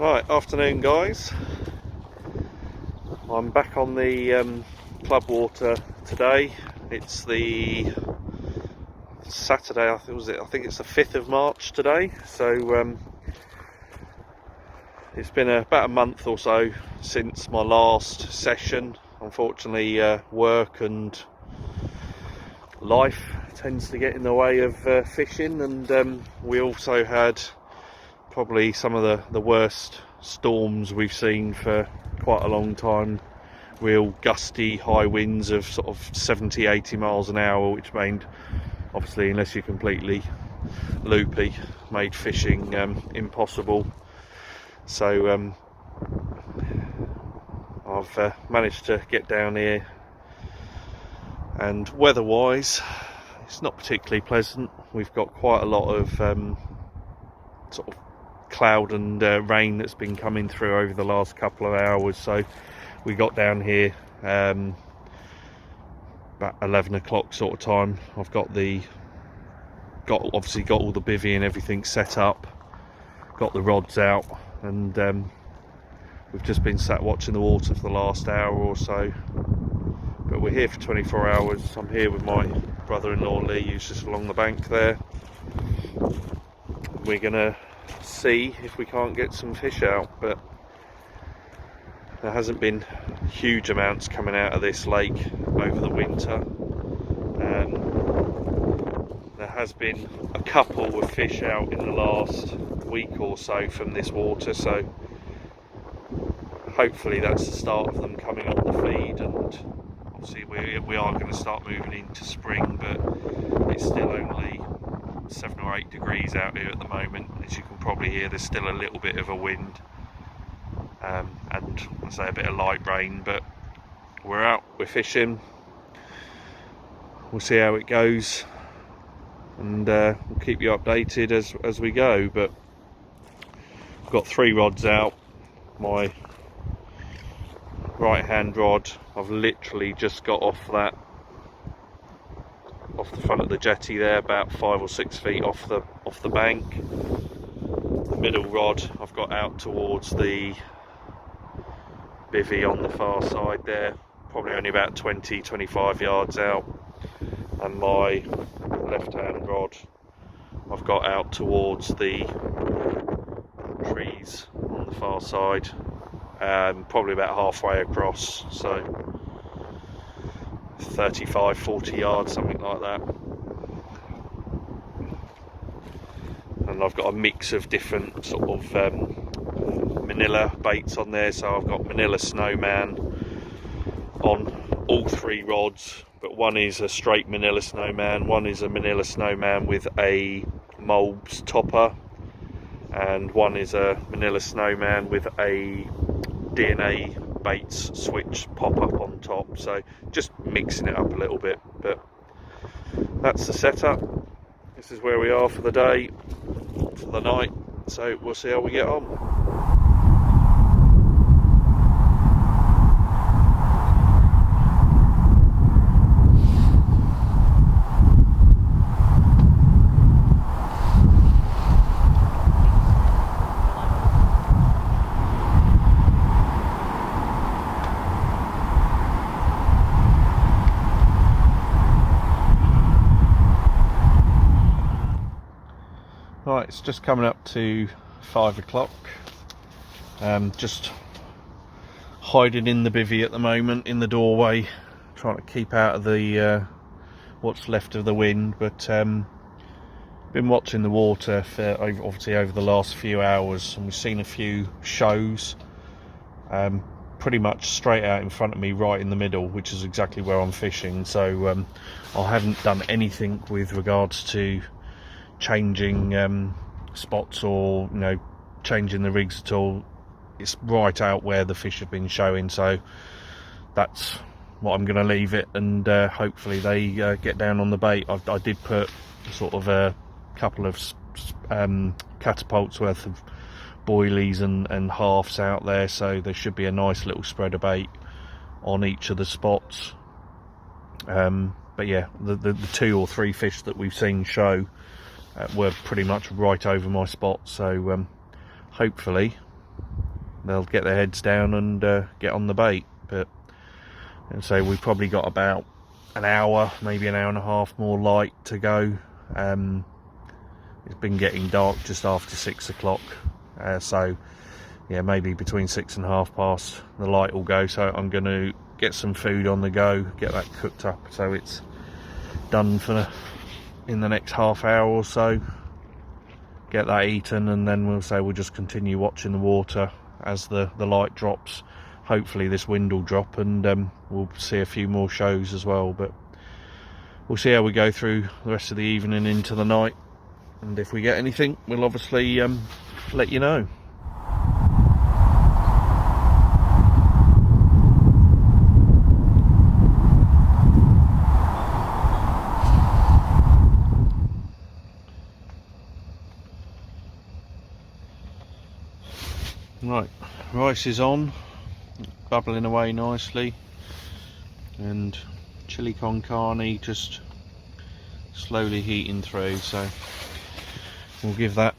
Right, afternoon guys. I'm back on the club water today. It's the Saturday, I think it's the 5th of March today. So it's been about a month or so since my last session. Unfortunately, work and life tends to get in the way of fishing, and we also had probably some of the worst storms we've seen for quite a long time. Real gusty high winds of sort of 70-80 miles an hour, which made, obviously, unless you're completely loopy, made fishing impossible. So I've managed to get down here, and weather-wise it's not particularly pleasant. We've got quite a lot of sort of cloud and rain that's been coming through over the last couple of hours. So we got down here about 11 o'clock sort of time. I've obviously got all the bivvy and everything set up, got the rods out, and we've just been sat watching the water for the last hour or so. But we're here for 24 hours. I'm here with my brother-in-law Lee, who's just along the bank there. We're gonna see if we can't get some fish out, but there hasn't been huge amounts coming out of this lake over the winter. There has been a couple of fish out in the last week or so from this water, so hopefully that's the start of them coming up the feed. And obviously we are going to start moving into spring, but it's still only 7 or 8 degrees out here at the moment. As you can probably hear, there's still a little bit of a wind, and I say a bit of light rain, but we're out, we're fishing. We'll see how it goes, and we'll keep you updated as we go. But I've got 3 rods out. My right hand rod, I've literally just got off the front of the jetty there, about 5 or 6 feet off the bank. The middle rod I've got out towards the bivvy on the far side there, probably only about 20-25 yards out, and my left hand rod I've got out towards the trees on the far side, probably about halfway across, so 35-40 yards, something like that. And I've got a mix of different sort of manila baits on there. So I've got manila snowman on all 3 rods, but one is a straight manila snowman, one is a manila snowman with a mulbs topper, and one is a manila snowman with a DNA baits switch pop up on top. So just mixing it up a little bit, but that's the setup. This is where we are for the day, for the night, so we'll see how we get on. Right, it's just coming up to 5 o'clock. Just hiding in the bivvy at the moment, in the doorway, trying to keep out of the what's left of the wind. But been watching the water for obviously over the last few hours, and we've seen a few shows pretty much straight out in front of me, right in the middle, which is exactly where I'm fishing. So I haven't done anything with regards to changing spots or changing the rigs at all. It's right out where the fish have been showing, so that's what I'm going to leave it, and hopefully they get down on the bait. I did put sort of a couple of catapults worth of boilies and halves out there, so there should be a nice little spread of bait on each of the spots. But yeah, the 2 or 3 fish that we've seen show were pretty much right over my spot, so hopefully they'll get their heads down and get on the bait. But and so we've probably got about an hour, maybe an hour and a half more light to go. It's been getting dark just after 6 o'clock, so yeah, maybe between 6 and past the light will go. So I'm going to get some food on the go, get that cooked up so it's done in the next half hour or so, get that eaten, and then we'll just continue watching the water as the light drops. Hopefully this wind will drop, and we'll see a few more shows as well. But we'll see how we go through the rest of the evening into the night, and if we get anything, we'll obviously let you know. Right, rice is on, bubbling away nicely, and chili con carne just slowly heating through, so we'll give that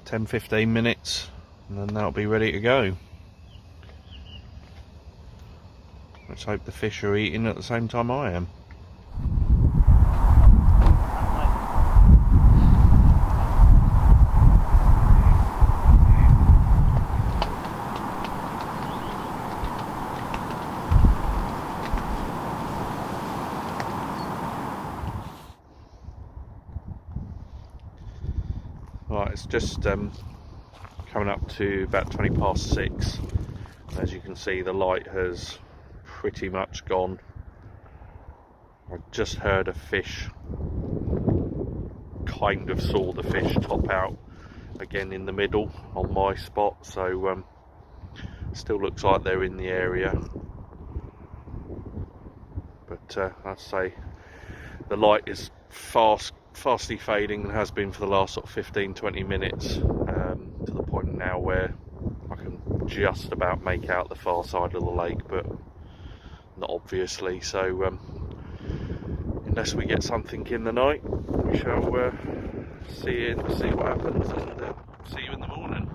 10-15 minutes and then that'll be ready to go. Let's hope the fish are eating at the same time I am. Right, it's just coming up to about 20 past 6. As you can see, the light has pretty much gone. I just heard a fish, kind of saw the fish top out again in the middle on my spot, so still looks like they're in the area. But I'd say the light is fastly fading and has been for the last sort of 15-20 minutes, to the point now where I can just about make out the far side of the lake, but not obviously. So unless we get something in the night, we shall see what happens, and see you in the morning.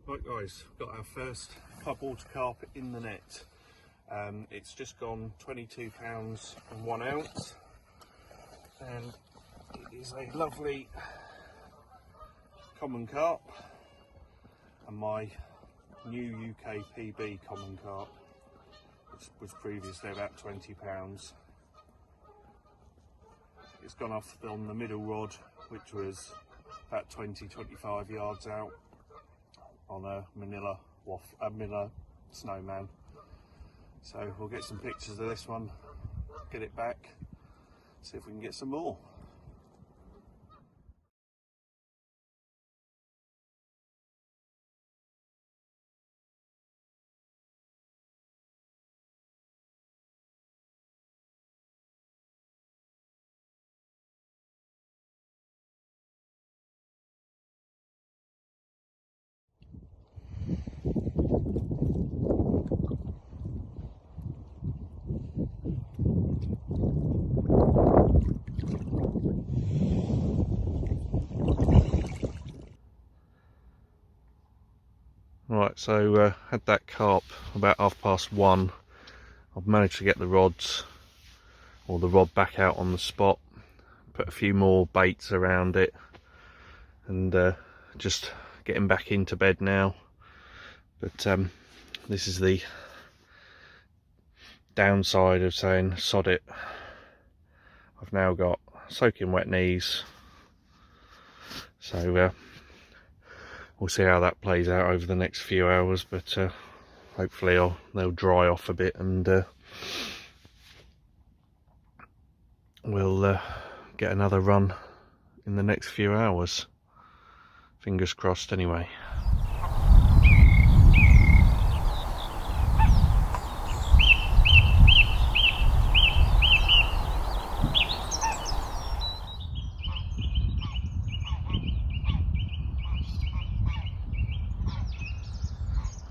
Right guys, got our first club water carp in the net. It's just gone 22 pounds and 1 ounce, and it is a lovely common carp, and my new UK PB common carp, which was previously about 20 pounds. It's gone off on the middle rod, which was about 20-25 yards out, on a manila snowman. So we'll get some pictures of this one, get it back, see if we can get some more. Right, so had that carp about 1:30. I've managed to get the rod back out on the spot, put a few more baits around it, and just getting back into bed now. But this is the downside of saying sod it. I've now got soaking wet knees, so we'll see how that plays out over the next few hours, but hopefully they'll dry off a bit, and we'll get another run in the next few hours. Fingers crossed anyway.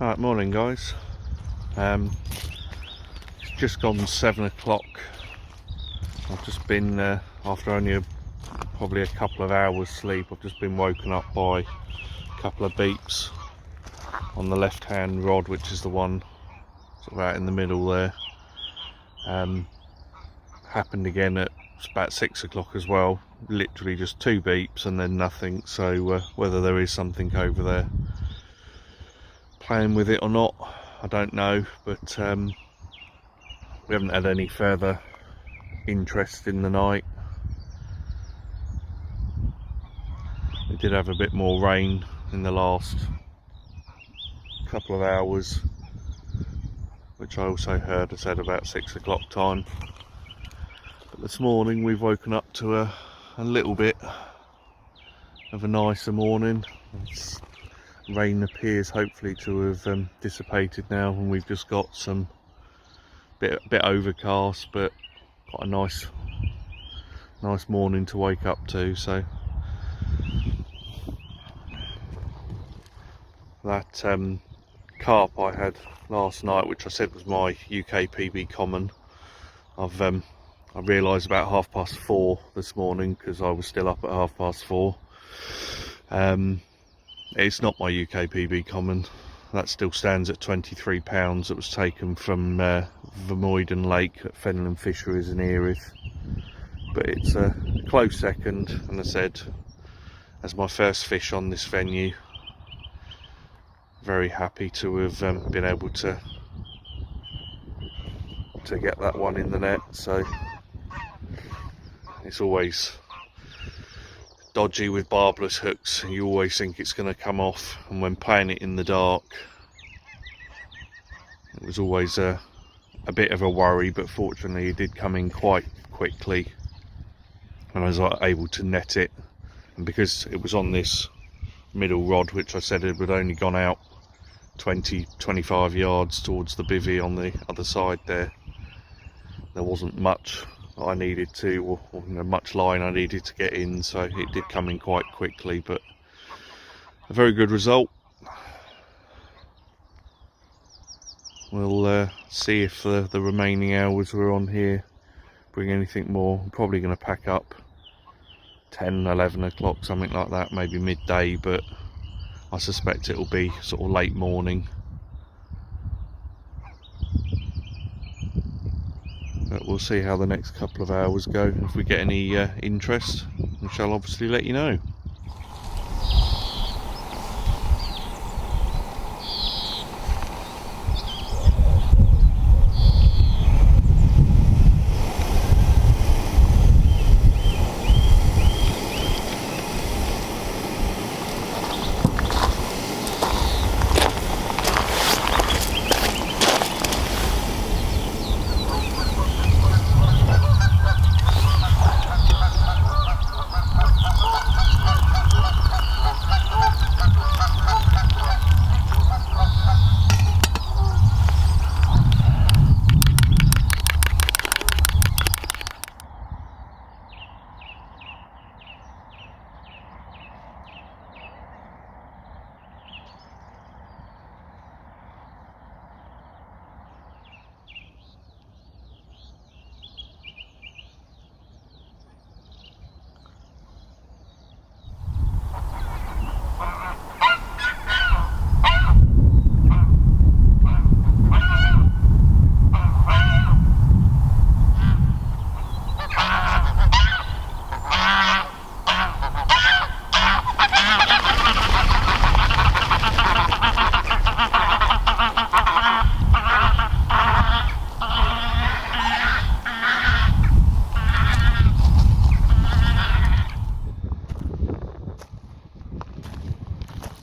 Alright, morning guys. It's just gone 7 o'clock I've just been, after only probably a couple of hours sleep, I've just been woken up by a couple of beeps on the left hand rod, which is the one sort of out in the middle there. Happened again at about 6 o'clock as well, literally just 2 beeps and then nothing. So whether there is something over there playing with it or not, I don't know, but we haven't had any further interest in the night. We did have a bit more rain in the last couple of hours, which I also heard, I said about 6 o'clock time. But this morning we've woken up to a little bit of a nicer morning. Rain appears hopefully to have dissipated now, and we've just got some bit overcast, but quite a nice morning to wake up to. So that carp I had last night, which I said was my UK PB common, I realised about 4:30 this morning, because I was still up at 4:30. It's not my UK PB common. That still stands at £23. It was taken from Vermoiden Lake at Fenland Fisheries in Erith, but it's a close second, and I said, as my first fish on this venue, very happy to have been able to get that one in the net. So it's always dodgy with barbless hooks, you always think it's going to come off, and when playing it in the dark, it was always a bit of a worry, but fortunately it did come in quite quickly and I was able to net it. And because it was on this middle rod, which I said it had only gone out 20-25 yards towards the bivvy on the other side there wasn't much I needed to, or much line I needed to get in, so it did come in quite quickly. But a very good result. We'll see if the remaining hours we're on here bring anything more. I'm probably going to pack up 10-11 o'clock, something like that, maybe midday, but I suspect it'll be sort of late morning. But we'll see how the next couple of hours go. If we get any interest, we shall obviously let you know.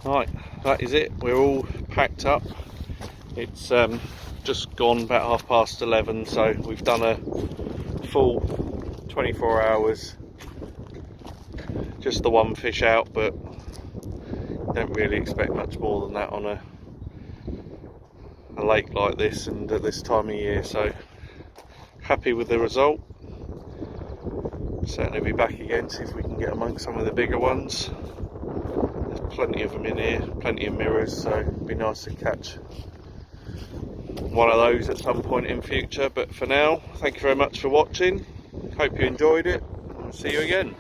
Right, that is it. We're all packed up. It's just gone about 11:30, so we've done a full 24 hours. Just the one fish out, but don't really expect much more than that on a lake like this and at this time of year. So happy with the result. Certainly be back again, see if we can get amongst some of the bigger ones. There's plenty of them in here, plenty of mirrors, so it'd be nice to catch one of those at some point in future. But for now, thank you very much for watching. Hope you enjoyed it. I'll see you again.